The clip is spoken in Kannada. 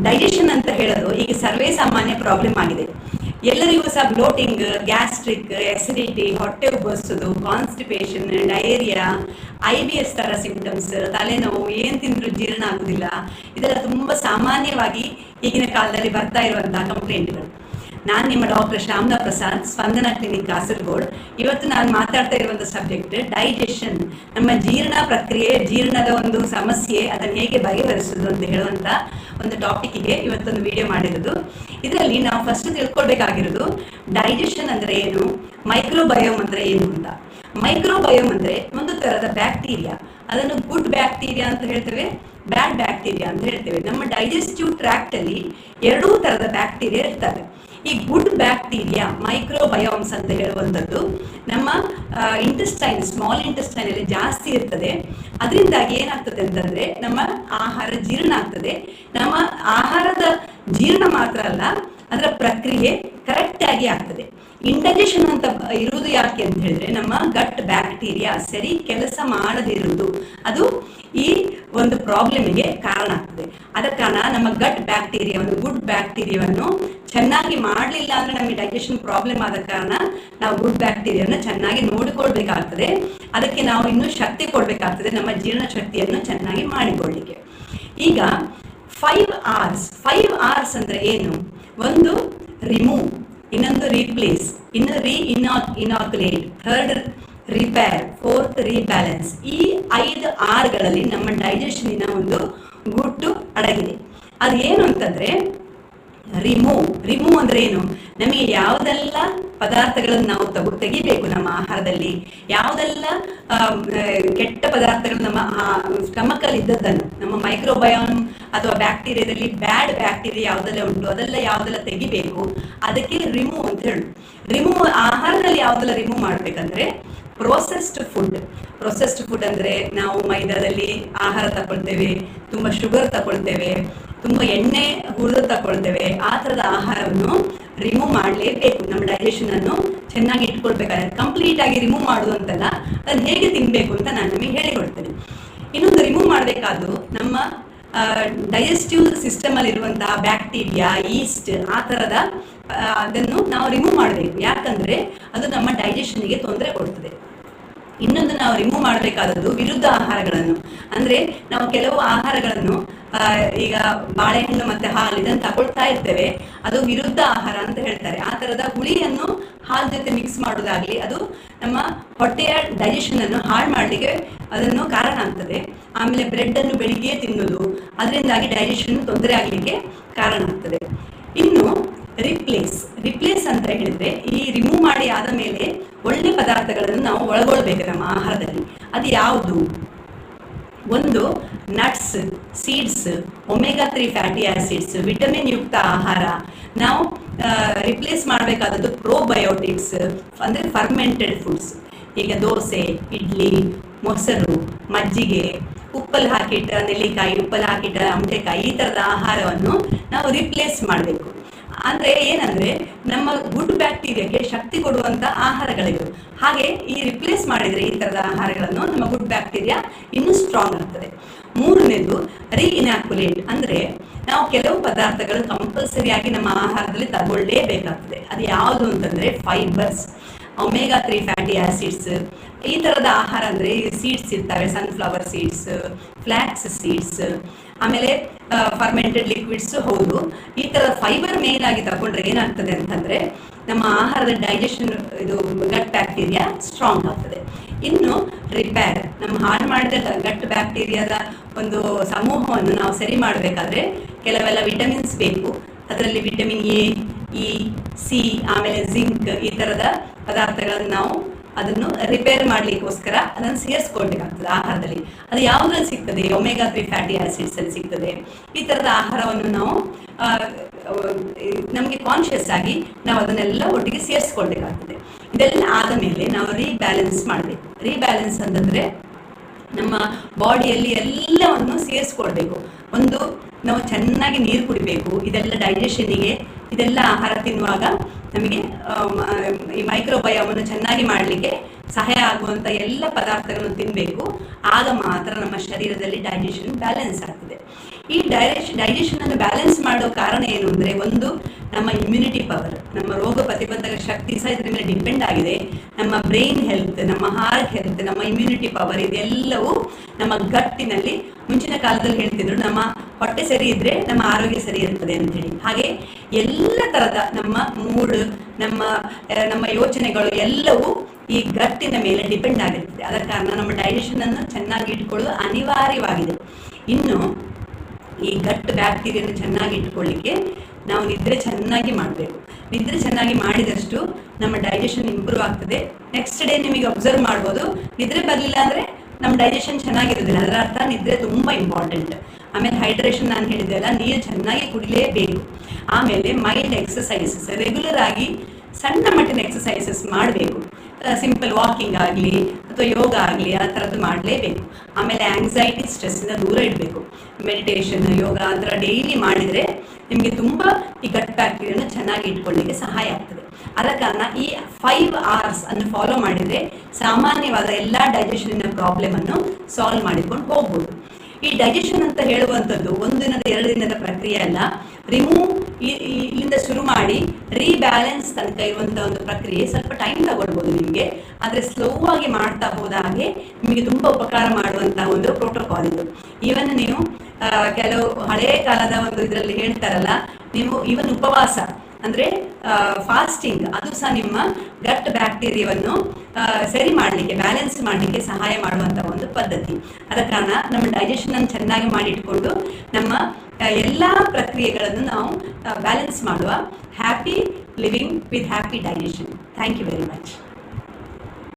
ಡೈಜೆಷನ್ ಅಂತ ಹೇಳೋದು ಈಗ ಸರ್ವೇ ಸಾಮಾನ್ಯ ಪ್ರಾಬ್ಲಮ್ ಆಗಿದೆ. ಎಲ್ಲರಿಗೂ ಸಹ ಬ್ಲೋಟಿಂಗ್, ಗ್ಯಾಸ್ಟ್ರಿಕ್, ಎಸಿಡಿಟಿ, ಹೊಟ್ಟೆ ಉಬ್ಬರಿಸೋದು, ಕಾನ್ಸ್ಟಿಪೇಷನ್, ಡಯೇರಿಯಾ, IBS ತರ ಸಿಂಪ್ಟಮ್ಸ್, ತಲೆನೋವು, ಏನ್ ತಿಂದ್ರು ಜೀರ್ಣ ಆಗುದಿಲ್ಲ, ಇದೆಲ್ಲ ತುಂಬಾ ಸಾಮಾನ್ಯವಾಗಿ ಈಗಿನ ಕಾಲದಲ್ಲಿ ಬರ್ತಾ ಇರುವಂತಹ ಕಂಪ್ಲೇಂಟ್ಗಳು. ನಾನು ನಿಮ್ಮ ಡಾಕ್ಟರ್ ಶ್ಯಾಮಲಾ ಪ್ರಸಾದ್, ಸ್ಪಂದನ ಕ್ಲಿನಿಕ್, ಕಾಸರಗೋಡು. ಇವತ್ತು ನಾನು ಮಾತಾಡ್ತಾ ಇರುವಂತಹ ಸಬ್ಜೆಕ್ಟ್ ಡೈಜೆಷನ್, ನಮ್ಮ ಜೀರ್ಣ ಪ್ರಕ್ರಿಯೆ, ಜೀರ್ಣದ ಒಂದು ಸಮಸ್ಯೆ, ಅದನ್ನು ಹೇಗೆ ಬಗೆಹರಿಸುವುದು ಅಂತ ಹೇಳುವಂತ ಒಂದು ಟಾಪಿಕ್ಗೆ ಇವತ್ತೊಂದು ವಿಡಿಯೋ ಮಾಡಿರೋದು. ಇದರಲ್ಲಿ ನಾವು ಫಸ್ಟ್ ತಿಳ್ಕೊಳ್ಬೇಕಾಗಿರೋದು ಡೈಜೆಷನ್ ಅಂದ್ರೆ ಏನು, ಮೈಕ್ರೋಬಯೋಮ್ ಅಂದ್ರೆ ಏನು ಅಂತ. ಮೈಕ್ರೋಬಯೋಮ್ ಅಂದ್ರೆ ಒಂದು ತರದ ಬ್ಯಾಕ್ಟೀರಿಯಾ. ಅದನ್ನು ಗುಡ್ ಬ್ಯಾಕ್ಟೀರಿಯಾ ಅಂತ ಹೇಳ್ತೇವೆ, ಬ್ಯಾಡ್ ಬ್ಯಾಕ್ಟೀರಿಯಾ ಅಂತ ಹೇಳ್ತೇವೆ. ನಮ್ಮ ಡೈಜೆಸ್ಟಿವ್ ಟ್ರ್ಯಾಕ್ಟ್ ಅಲ್ಲಿ ಎರಡೂ ತರದ ಬ್ಯಾಕ್ಟೀರಿಯಾ ಇರ್ತವೆ. ಈ ಗುಡ್ ಬ್ಯಾಕ್ಟೀರಿಯಾ ಮೈಕ್ರೋಬಯೋಮ್ಸ್ ಅಂತ ಹೇಳುವಂಥದ್ದು ನಮ್ಮ ಇಂಟೆಸ್ಟೈನ್, ಸ್ಮಾಲ್ ಇಂಟೆಸ್ಟೈನ್ ಅಲ್ಲಿ ಜಾಸ್ತಿ ಇರ್ತದೆ. ಅದರಿಂದಾಗಿ ಏನಾಗ್ತದೆ ಅಂತಂದ್ರೆ ನಮ್ಮ ಆಹಾರ ಜೀರ್ಣ ಆಗ್ತದೆ. ನಮ್ಮ ಆಹಾರದ ಜೀರ್ಣ ಮಾತ್ರ ಅಲ್ಲ, ಅದರ ಪ್ರಕ್ರಿಯೆ ಕರೆಕ್ಟ್ ಆಗಿ ಆಗ್ತದೆ. ಇಂಡೈಜೆಷನ್ ಅಂತ ಇರುವುದು ಯಾಕೆ ಅಂತ ಹೇಳಿದ್ರೆ, ನಮ್ಮ ಗಟ್ ಬ್ಯಾಕ್ಟೀರಿಯಾ ಸರಿ ಕೆಲಸ ಮಾಡದಿರುವುದು ಅದು ಈ ಒಂದು ಪ್ರಾಬ್ಲಮ್ಗೆ ಕಾರಣ ಆಗ್ತದೆ. ಅದ ಕಾರಣ ನಮ್ಮ ಗಟ್ ಬ್ಯಾಕ್ಟೀರಿಯಾ, ಒಂದು ಗುಡ್ ಬ್ಯಾಕ್ಟೀರಿಯಾವನ್ನು ಚೆನ್ನಾಗಿ ಮಾಡಲಿಲ್ಲ ಅಂದ್ರೆ ನಮಗೆ ಡೈಜೆಷನ್ ಪ್ರಾಬ್ಲಮ್ ಆದ ಕಾರಣ ನಾವು ಗುಡ್ ಬ್ಯಾಕ್ಟೀರಿಯಾವನ್ನು ಚೆನ್ನಾಗಿ ನೋಡಿಕೊಳ್ಬೇಕಾಗ್ತದೆ. ಅದಕ್ಕೆ ನಾವು ಇನ್ನೂ ಶಕ್ತಿ ಕೊಡ್ಬೇಕಾಗ್ತದೆ, ನಮ್ಮ ಜೀರ್ಣ ಶಕ್ತಿಯನ್ನು ಚೆನ್ನಾಗಿ ಮಾಡಿಕೊಳ್ಳಿಕ್ಕೆ. ಈಗ 5 R's ಅಂದ್ರೆ ಏನು? ಒಂದು ರಿಮೂವ್, ಇನ್ನೊಂದು ರೀಪ್ಲೇಸ್, ಇನ್ನು ಇನಾಕ್ಯುಲೇಟ್, ಥರ್ಡ್ ರಿಪೇರ್, ಫೋರ್ತ್ ರೀಬ್ಯಾಲೆನ್ಸ್. ಈ 5 Rಗಳಲ್ಲಿ ನಮ್ಮ ಡೈಜೆಷನಿನ ಒಂದು ಗುಟ್ಟು ಅಡಗಿದೆ. ಅದು ಏನು ಅಂತಂದ್ರೆ ರಿಮೂವ್ ಅಂದ್ರೆ ಏನು? ನಮಗೆ ಯಾವುದೆಲ್ಲ ಪದಾರ್ಥಗಳನ್ನು ನಾವು ತೆಗಿಬೇಕು ನಮ್ಮ ಆಹಾರದಲ್ಲಿ, ಯಾವುದೆಲ್ಲ ಕೆಟ್ಟ ಪದಾರ್ಥಗಳು ನಮ್ಮ ಸ್ಟಮಕ್ ಅಲ್ಲಿ ಇದ್ದದ್ದನ್ನು, ನಮ್ಮ ಮೈಕ್ರೋಬಯೋಮ್ ಅಥವಾ ಬ್ಯಾಕ್ಟೀರಿಯಾದಲ್ಲಿ ಬ್ಯಾಡ್ ಬ್ಯಾಕ್ಟೀರಿಯಾ ಯಾವುದೆಲ್ಲ ಉಂಟು ಅದೆಲ್ಲ ಯಾವುದೆಲ್ಲ ತೆಗಿಬೇಕು, ಅದಕ್ಕೆ ರಿಮೂವ್ ಅಂತ ಹೇಳು. ಆಹಾರದಲ್ಲಿ ಯಾವುದೆಲ್ಲ ರಿಮೂವ್ ಮಾಡ್ಬೇಕಂದ್ರೆ ಪ್ರೊಸೆಸ್ಡ್ ಫುಡ್ ಅಂದ್ರೆ ನಾವು ಮೈದಾದಲ್ಲಿ ಆಹಾರ ತಗೊಳ್ತೇವೆ, ತುಂಬಾ ಶುಗರ್ ತಗೊಳ್ತೇವೆ, ತುಂಬಾ ಎಣ್ಣೆ ಹುರಿದು ತಗೊಳ್ತೇವೆ. ಆ ತರದ ಆಹಾರವನ್ನು ರಿಮೂವ್ ಮಾಡಲೇಬೇಕು. ನಮ್ಮ ಡೈಜೆಷನ್ ಅನ್ನು ಚೆನ್ನಾಗಿ ಇಟ್ಕೊಳ್ಬೇಕಾದ್ರೆ ಕಂಪ್ಲೀಟ್ ಆಗಿ ರಿಮೂವ್ ಮಾಡುದು ಅಂತಲ್ಲ, ಅದನ್ನ ಹೇಗೆ ತಿನ್ಬೇಕು ಅಂತ ನಾನು ನಿಮಗೆ ಹೇಳಿಕೊಡ್ತೇನೆ. ಇನ್ನೊಂದು ರಿಮೂವ್ ಮಾಡಬೇಕಾದ್ರು ನಮ್ಮ ಡೈಜೆಸ್ಟಿವ್ ಸಿಸ್ಟಮ್ ಅಲ್ಲಿ ಇರುವಂತಹ ಬ್ಯಾಕ್ಟೀರಿಯಾ, ಈಸ್ಟ್, ಆ ತರದ ಅದನ್ನು ನಾವು ರಿಮೂವ್ ಮಾಡಬೇಕು. ಯಾಕಂದ್ರೆ ಅದು ನಮ್ಮ ಡೈಜೆಷನ್ಗೆ ತೊಂದರೆ ಕೊಡ್ತದೆ. ಇನ್ನೊಂದು ನಾವು ರಿಮೂವ್ ಮಾಡಬೇಕಾದದ್ದು ವಿರುದ್ಧ ಆಹಾರಗಳನ್ನು. ಅಂದ್ರೆ ನಾವು ಕೆಲವು ಆಹಾರಗಳನ್ನು ಈಗ ಬಾಳೆಹಣ್ಣು ಮತ್ತೆ ಹಾಲು ಇದನ್ನು ತಗೊಳ್ತಾ ಇರ್ತೇವೆ, ಅದು ವಿರುದ್ಧ ಆಹಾರ ಅಂತ ಹೇಳ್ತಾರೆ. ಆ ತರದ ಹುಳಿಯನ್ನು ಹಾಲು ಜೊತೆ ಮಿಕ್ಸ್ ಮಾಡೋದಾಗ್ಲಿ, ಅದು ನಮ್ಮ ಹೊಟ್ಟೆಯ ಡೈಜೆಷನ್ ಅನ್ನು ಹಾಳು ಮಾಡಲಿಕ್ಕೆ ಅದನ್ನು ಕಾರಣ ಆಗ್ತದೆ. ಆಮೇಲೆ ಬ್ರೆಡ್ ಅನ್ನು ಬೆಳಿಗ್ಗೆ ತಿನ್ನೋದು, ಅದರಿಂದಾಗಿ ಡೈಜೆಷನ್ ತೊಂದರೆ ಆಗಲಿಕ್ಕೆ ಕಾರಣ ಆಗ್ತದೆ. ಇನ್ನು ರಿಪ್ಲೇಸ್ ಅಂತ ಹೇಳಿದ್ರೆ, ಈ ರಿಮೂವ್ ಮಾಡಿ ಆದ ಮೇಲೆ ಒಳ್ಳೆ ಪದಾರ್ಥಗಳನ್ನು ನಾವು ಒಳಗೊಳ್ಬೇಕು ನಮ್ಮ ಆಹಾರದಲ್ಲಿ. ಅದು ಯಾವುದು? ಒಂದು nuts, seeds, omega 3 fatty acids, vitamin ಯುಕ್ತ ಆಹಾರ. ನಾವು ರಿಪ್ಲೇಸ್ ಮಾಡಬೇಕಾದದ್ದು ಪ್ರೋಬಯೋಟಿಕ್ಸ್ ಅಂದ್ರೆ ಫರ್ಮೆಂಟೆಡ್ ಫುಡ್ಸ್. ಈಗ ದೋಸೆ, ಇಡ್ಲಿ, ಮೊಸರು, ಮಜ್ಜಿಗೆ, ಉಪ್ಪಲ್ಲಿ ಹಾಕಿಟ್ಟ ನೆಲ್ಲಿಕಾಯಿ, ಉಪ್ಪಲ್ಲಿ ಹಾಕಿಟ್ಟ ಅಮಟೆಕಾಯಿ, ಈ ತರದ ಆಹಾರವನ್ನು ನಾವು ರಿಪ್ಲೇಸ್ ಮಾಡಬೇಕು. ಅಂದ್ರೆ ಏನಂದ್ರೆ ನಮ್ಮ ಗುಡ್ ಬ್ಯಾಕ್ಟೀರಿಯಾಗೆ ಶಕ್ತಿ ಕೊಡುವಂತ ಆಹಾರಗಳಿವೆ. ಹಾಗೆ ಈ ರಿಪ್ಲೇಸ್ ಮಾಡಿದ್ರೆ ಈ ತರದ ಆಹಾರಗಳನ್ನು ನಮ್ಮ ಗುಡ್ ಬ್ಯಾಕ್ಟೀರಿಯಾ ಇನ್ನೂ ಸ್ಟ್ರಾಂಗ್ ಆಗ್ತದೆ. ಮೂರನೇದು ಇನಾಕ್ಯುಲೇಟ್ ಅಂದ್ರೆ ನಾವು ಕೆಲವು ಪದಾರ್ಥಗಳು ಕಂಪಲ್ಸರಿ ಆಗಿ ನಮ್ಮ ಆಹಾರದಲ್ಲಿ ತಗೊಳ್ಳೇಬೇಕಾಗ್ತದೆ. ಅದು ಯಾವುದು ಅಂತಂದ್ರೆ ಫೈಬರ್ಸ್, ಒಮೆಗಾ 3 ಫ್ಯಾಟಿ ಆಸಿಡ್ಸ್, ಈ ತರದ ಆಹಾರ ಅಂದ್ರೆ ಸೀಡ್ಸ್ ಇರ್ತವೆ, ಸನ್ಫ್ಲವರ್ ಸೀಡ್ಸ್, ಫ್ಲಾಕ್ಸ್ ಸೀಡ್ಸ್, ಆಮೇಲೆ ಫರ್ಮೆಂಟೆಡ್ ಲಿಕ್ವಿಡ್ಸ್. ಹೌದು, ಈ ತರ ಫೈಬರ್ ಮೇನ್ ಆಗಿ ತಗೊಂಡ್ರೆ ಏನಾಗ್ತದೆ ಅಂತಂದ್ರೆ ನಮ್ಮ ಆಹಾರದ ಡೈಜೆಷನ್, ಇದು ಗಟ್ ಬ್ಯಾಕ್ಟೀರಿಯಾ ಸ್ಟ್ರಾಂಗ್ ಆಗ್ತದೆ. ಇನ್ನು ರಿಪೇರ್, ನಮ್ಮ ಹಾಳು ಮಾಡಿದ ಗಟ್ ಬ್ಯಾಕ್ಟೀರಿಯಾದ ಒಂದು ಸಮೂಹವನ್ನು ನಾವು ಸರಿ ಮಾಡಬೇಕಾದ್ರೆ ಕೆಲವೆಲ್ಲ ವಿಟಮಿನ್ಸ್ ಬೇಕು. ಅದರಲ್ಲಿ ವಿಟಮಿನ್ ಎ, ಇ, ಸಿ, ಆಮೇಲೆ ಜಿಂಕ್, ಈ ತರದ ಪದಾರ್ಥಗಳನ್ನು ನಾವು ಅದನ್ನು ರಿಪೇರ್ ಮಾಡ್ಲಿಕ್ಕೋಸ್ಕರ ಅದನ್ನು ಸೇರಿಸ್ಕೊಳ್ಬೇಕಾಗ್ತದೆ ಆಹಾರದಲ್ಲಿ. ಅದು ಯಾವುದ್ರಲ್ಲಿ ಸಿಗ್ತದೆ? ಒಮೆಗಾ 3 ಫ್ಯಾಟಿ ಆಸಿಡ್ಸ್ ಅಲ್ಲಿ ಸಿಗ್ತದೆ. ಈ ತರದ ಆಹಾರವನ್ನು ನಾವು ನಮಗೆ ಕಾನ್ಶಿಯಸ್ ಆಗಿ ನಾವು ಅದನ್ನೆಲ್ಲ ಒಟ್ಟಿಗೆ ಸೇರಿಸ್ಕೊಳ್ಬೇಕಾಗ್ತದೆ. ಇದೆಲ್ಲ ಆದ ಮೇಲೆ ನಾವು ರೀಬ್ಯಾಲೆನ್ಸ್ ಮಾಡಬೇಕು. ರೀಬ್ಯಾಲೆನ್ಸ್ ಅಂತಂದ್ರೆ ನಮ್ಮ ಬಾಡಿಯಲ್ಲಿ ಎಲ್ಲವನ್ನು ಸೇರಿಸ್ಕೊಳ್ಬೇಕು. ಒಂದು, ನಾವು ಚೆನ್ನಾಗಿ ನೀರು ಕುಡಿಬೇಕು. ಇದೆಲ್ಲ ಡೈಜೆಷನ್ಗೆ ಇದೆಲ್ಲ ಆಹಾರ ತಿನ್ನುವಾಗ ನಮಗೆ ಈ ಮೈಕ್ರೋಬಯೋಮನ್ನು ಚೆನ್ನಾಗಿ ಮಾಡಲಿಕ್ಕೆ ಸಹಾಯ ಆಗುವಂಥ ಎಲ್ಲ ಪದಾರ್ಥಗಳನ್ನು ತಿನ್ನಬೇಕು. ಆಗ ಮಾತ್ರ ನಮ್ಮ ಶರೀರದಲ್ಲಿ ಡೈಜೆಷನ್ ಬ್ಯಾಲೆನ್ಸ್ ಆಗ್ತದೆ. ಈ ಡೈಜೆಷನ್ ಅನ್ನು ಬ್ಯಾಲೆನ್ಸ್ ಮಾಡೋ ಕಾರಣ ಏನು ಅಂದರೆ, ಒಂದು ನಮ್ಮ ಇಮ್ಯುನಿಟಿ ಪವರ್, ನಮ್ಮ ರೋಗ ಪ್ರತಿಬಂಧಕ ಶಕ್ತಿ ಸಹ ಇದರ ಮೇಲೆ ಡಿಪೆಂಡ್ ಆಗಿದೆ. ನಮ್ಮ ಬ್ರೈನ್ ಹೆಲ್ತ್, ನಮ್ಮ ಹಾರ್ಟ್ ಹೆಲ್ತ್, ನಮ್ಮ ಇಮ್ಯುನಿಟಿ ಪವರ್ ಇದೆಲ್ಲವೂ ನಮ್ಮ ಗಟ್ಟಿನಲ್ಲಿ, ಮುಂಚಿನ ಕಾಲದಲ್ಲಿ ಹೇಳ್ತಿದ್ರು ನಮ್ಮ ಹೊಟ್ಟೆ ಸರಿ ಇದ್ರೆ ನಮ್ಮ ಆರೋಗ್ಯ ಸರಿ ಇರ್ತದೆ ಅಂತ ಹೇಳಿ. ಹಾಗೆ ಎಲ್ಲ ಥರದ ನಮ್ಮ ಮೂಡ್, ನಮ್ಮ ಯೋಚನೆಗಳು ಎಲ್ಲವೂ ಈ ಗಟ್ಟಿನ ಮೇಲೆ ಡಿಪೆಂಡ್ ಆಗಿರ್ತದೆ. ಅದರ ಕಾರಣ ನಮ್ಮ ಡೈಜೆಷನ್ ಅನ್ನು ಚೆನ್ನಾಗಿ ಇಟ್ಕೊಳ್ಳೋದು ಅನಿವಾರ್ಯವಾಗಿದೆ. ಇನ್ನು ಈ ಗಟ್ ಬ್ಯಾಕ್ಟೀರಿಯನ್ನು ಚೆನ್ನಾಗಿ ಇಟ್ಕೊಳ್ಳಿಕ್ಕೆ ನಾವು ನಿದ್ರೆ ಚೆನ್ನಾಗಿ ಮಾಡಬೇಕು. ನಿದ್ರೆ ಚೆನ್ನಾಗಿ ಮಾಡಿದಷ್ಟು ನಮ್ಮ ಡೈಜೆಷನ್ ಇಂಪ್ರೂವ್ ಆಗ್ತದೆ. ನೆಕ್ಸ್ಟ್ ಡೇ ನಿಮಗೆ ಅಬ್ಸರ್ವ್ ಮಾಡ್ಬೋದು, ನಿದ್ರೆ ಬರಲಿಲ್ಲ ಅಂದರೆ ನಮ್ಮ ಡೈಜೆಷನ್ ಚೆನ್ನಾಗಿರೋದಿಲ್ಲ. ಅದರ ಅರ್ಥ ನಿದ್ರೆ ತುಂಬ ಇಂಪಾರ್ಟೆಂಟ್. ಆಮೇಲೆ ಹೈಡ್ರೇಷನ್ ನಾನು ಹೇಳಿದೆ ಅಲ್ಲ, ನೀರು ಚೆನ್ನಾಗಿ ಕುಡಿಲೇಬೇಕು. ಆಮೇಲೆ ಮೈಲ್ಡ್ ಎಕ್ಸಸೈಸಸ್, ರೆಗ್ಯುಲರ್ ಆಗಿ ಸಣ್ಣ ಮಟ್ಟಿನ ಎಕ್ಸಸೈಸಸ್ ಮಾಡಬೇಕು. ಸಿಂಪಲ್ ವಾಕಿಂಗ್ ಆಗಲಿ ಅಥವಾ ಯೋಗ ಆಗಲಿ ಆ ಥರದ್ದು ಮಾಡಲೇಬೇಕು. ಆಮೇಲೆ ಆಂಗ್ಸೈಟಿ, ಸ್ಟ್ರೆಸ್ಸಿಂದ ದೂರ ಇಡಬೇಕು. ಮೆಡಿಟೇಷನ್, ಯೋಗ ಆ ಥರ ಡೈಲಿ ಮಾಡಿದರೆ ನಿಮಗೆ ತುಂಬ ಈ ಗಟ್ ಬ್ಯಾಕ್ಟೀರಿಯಾನ ಚೆನ್ನಾಗಿ ಇಟ್ಕೊಳ್ಳಿಕ್ಕೆ ಸಹಾಯ ಆಗ್ತದೆ. ಆದ ಕಾರಣ ಈ 5 hours ಅನ್ನು ಫಾಲೋ ಮಾಡಿದರೆ ಸಾಮಾನ್ಯವಾದ ಎಲ್ಲ ಡೈಜೆಷನ್ನ ಪ್ರಾಬ್ಲಮನ್ನು ಸಾಲ್ವ್ ಮಾಡಿಕೊಂಡು ಹೋಗ್ಬೋದು. ಈ ಡೈಜೆಷನ್ ಅಂತ ಹೇಳುವಂಥದ್ದು 1 ದಿನದ 2 ದಿನದ ಪ್ರಕ್ರಿಯೆ ಅಲ್ಲ. ಇಲ್ಲಿಂದ ಶುರು ಮಾಡಿ ರೀಬ್ಯಾಲೆನ್ಸ್ ತನಕ ಇರುವಂಥ ಒಂದು ಪ್ರಕ್ರಿಯೆ ಸ್ವಲ್ಪ ಟೈಮ್ ತಗೊಳ್ಬೋದು ನಿಮಗೆ. ಆದರೆ ಸ್ಲೋ ಆಗಿ ಮಾಡ್ತಾ ಹೋದ ಹಾಗೆ ನಿಮಗೆ ತುಂಬ ಉಪಕಾರ ಮಾಡುವಂಥ ಒಂದು ಪ್ರೋಟೋಕಾಲ್ ಇದು. ಈವನ್ ನೀವು ಕೆಲವು ಹಳೆಯ ಕಾಲದ ಒಂದು ಇದರಲ್ಲಿ ಹೇಳ್ತಾರಲ್ಲ, ನೀವು ಈವನ್ ಉಪವಾಸ ಅಂದರೆ ಫಾಸ್ಟಿಂಗ್, ಅದು ಸಹ ನಿಮ್ಮ ಗಟ್ ಬ್ಯಾಕ್ಟೀರಿಯಾವನ್ನು ಸರಿ ಮಾಡಲಿಕ್ಕೆ, ಬ್ಯಾಲೆನ್ಸ್ ಮಾಡಲಿಕ್ಕೆ ಸಹಾಯ ಮಾಡುವಂಥ ಒಂದು ಪದ್ಧತಿ. ಆದ ಕಾರಣ ನಮ್ಮ ಡೈಜೆಷನನ್ನು ಚೆನ್ನಾಗಿ ಮಾಡಿಟ್ಕೊಂಡು ನಮ್ಮ ಎಲ್ಲ ಪ್ರಕ್ರಿಯೆಗಳನ್ನು ನಾವು ಬ್ಯಾಲೆನ್ಸ್ ಮಾಡುವ. Happy living with happy digestion. Thank you very much.